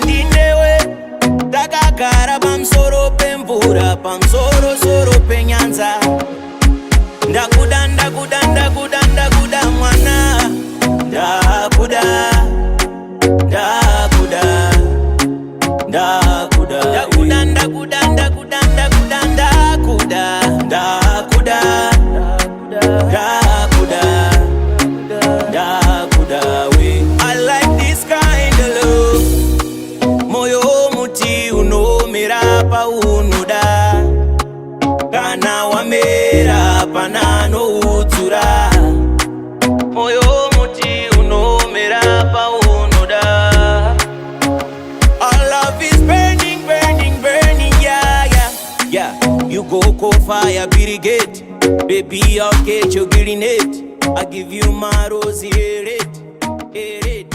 ndinewe takagara pamusoro pemvura, pamusoro soro penyanza. Ndakuda ndakuda ndakuda ndakuda mwana, ndakuda ndakuda ndakuda ndakuda ndakuda ndakuda ndakuda ndakuda ndakuda ndakuda ndakuda we. I like this kind of love. Moyo muti unomera paunoda, kana wamera panano utsura. Moyo muti unomera paunoda. Our love is burning, burning, burning, yeah, yeah, yeah. You go fire brigade, baby, I'll get your grenade. I give you my rose, hear it, hear it.